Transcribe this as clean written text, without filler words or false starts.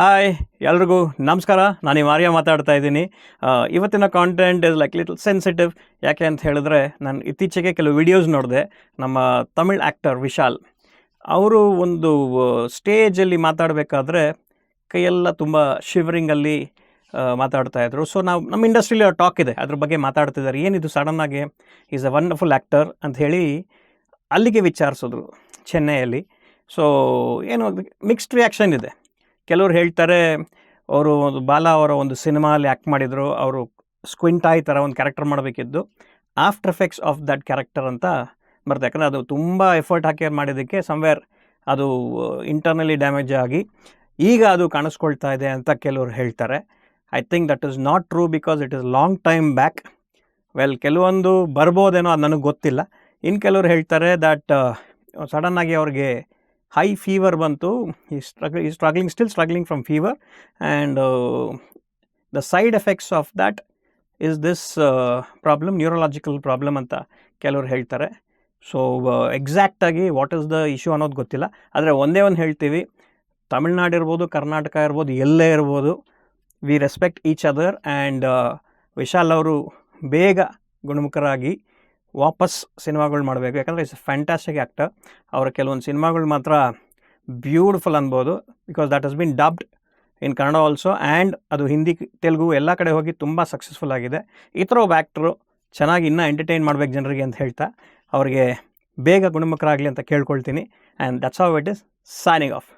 Hi ಎಲ್ರಿಗೂ ನಮಸ್ಕಾರ. ನಾನು ಆರ್ಯ ಮಾತಾಡ್ತಾ ಇದ್ದೀನಿ. ಇವತ್ತಿನ content is like little sensitive. ಯಾಕೆ ಅಂತ ಹೇಳಿದ್ರೆ, ನಾನು ಇತ್ತೀಚೆಗೆ ಕೆಲವು ವಿಡಿಯೋಸ್ ನೋಡಿದೆ. ನಮ್ಮ ತಮಿಳ್ ಆ್ಯಕ್ಟರ್ ವಿಶಾಲ್ ಅವರು ಒಂದು ಸ್ಟೇಜಲ್ಲಿ ಮಾತಾಡಬೇಕಾದ್ರೆ ಕೈಯೆಲ್ಲ ತುಂಬ ಶಿವರಿಂಗಲ್ಲಿ ಮಾತಾಡ್ತಾಯಿದ್ರು. ಸೊ ನಮ್ಮ ಇಂಡಸ್ಟ್ರಿಲಿ ಟಾಕ್ ಇದೆ, ಅದ್ರ ಬಗ್ಗೆ ಮಾತಾಡ್ತಿದ್ದಾರೆ. ಏನಿದು ಸಡನ್ನಾಗಿ ಈಸ್ ಅ ವಂಡರ್ಫುಲ್ ಆ್ಯಕ್ಟರ್ ಅಂತ ಹೇಳಿ ಅಲ್ಲಿಗೆ ವಿಚಾರಿಸಿದ್ರು ಚೆನ್ನೈಯಲ್ಲಿ. ಸೊ ಏನು ಮಿಕ್ಸ್ಡ್ ರಿಯಾಕ್ಷನ್ ಇದೆ. ಕೆಲವರು ಹೇಳ್ತಾರೆ ಅವರು ಬಾಲಾ ಅವರ ಒಂದು ಸಿನಿಮಾಲಿ ಆ್ಯಕ್ಟ್ ಮಾಡಿದರು, ಅವರು ಸ್ಕ್ವಿಂಟ್ ಆಯ್ ಥರ ಒಂದು ಕ್ಯಾರೆಕ್ಟರ್ ಮಾಡಬೇಕಿದ್ದು, after effects of that character ಅಂತ ಬರ್ತದೆ. ಯಾಕಂದರೆ ಅದು ತುಂಬ ಎಫರ್ಟ್ ಹಾಕಿ ಮಾಡಿದ್ದಕ್ಕೆ ಸಮ್ವೇರ್ ಅದು ಇಂಟರ್ನಲಿ ಡ್ಯಾಮೇಜ್ ಆಗಿ ಈಗ ಅದು ಕಾಣಿಸ್ಕೊಳ್ತಾ ಇದೆ ಅಂತ ಕೆಲವರು ಹೇಳ್ತಾರೆ. I think that is not true, because it is long time back. ಕೆಲವೊಂದು ಬರ್ಬೋದೇನೋ, ಅದು ನನಗೆ ಗೊತ್ತಿಲ್ಲ. ಇನ್ನು ಕೆಲವರು ಹೇಳ್ತಾರೆ ದಟ್ ಸಡನ್ನಾಗಿ ಅವ್ರಿಗೆ ಹೈ ಫೀವರ್ ಬಂತು, still struggling from fever, and the side effects of that is this problem, neurological problem ಅಂತ ಕೆಲವರು ಹೇಳ್ತಾರೆ. ಸೊ ಎಕ್ಸಾಕ್ಟಾಗಿ ವಾಟ್ ಈಸ್ ದ ಇಶ್ಯೂ ಅನ್ನೋದು ಗೊತ್ತಿಲ್ಲ. ಆದರೆ ಒಂದೇ ಒಂದು ಹೇಳ್ತೀವಿ, ತಮಿಳ್ನಾಡು ಇರ್ಬೋದು, ಕರ್ನಾಟಕ ಇರ್ಬೋದು, ಎಲ್ಲೇ ಇರ್ಬೋದು, we respect each other. And Vishal ಅವರು ಬೇಗ ಗುಣಮುಖರಾಗಿ ವಾಪಸ್ ಸಿನಿಮಾಗಳು ಮಾಡಬೇಕು. ಯಾಕಂದರೆ ಇಟ್ಸ್ ಫ್ಯಾಂಟಾಸ್ಟಿಕ್ ಆ್ಯಕ್ಟರ್. ಅವರ ಕೆಲವೊಂದು ಸಿನಿಮಾಗಳು ಮಾತ್ರ ಬ್ಯೂಟಿಫುಲ್ ಅನ್ಬೋದು, because that has been dubbed in Kannada also, and ಅದು ಹಿಂದಿ, ತೆಲುಗು ಎಲ್ಲ ಕಡೆ ಹೋಗಿ ತುಂಬ ಸಕ್ಸಸ್ಫುಲ್ ಆಗಿದೆ. ಈ ಥರ ಒಬ್ಬ ಆ್ಯಕ್ಟ್ರು ಚೆನ್ನಾಗಿ ಇನ್ನೂ ಎಂಟರ್ಟೈನ್ ಮಾಡಬೇಕು ಜನರಿಗೆ ಅಂತ ಹೇಳ್ತಾ ಅವ್ರಿಗೆ ಬೇಗ ಗುಣಮುಖರಾಗಲಿ ಅಂತ ಕೇಳ್ಕೊಳ್ತೀನಿ. And that's how it is. Signing off.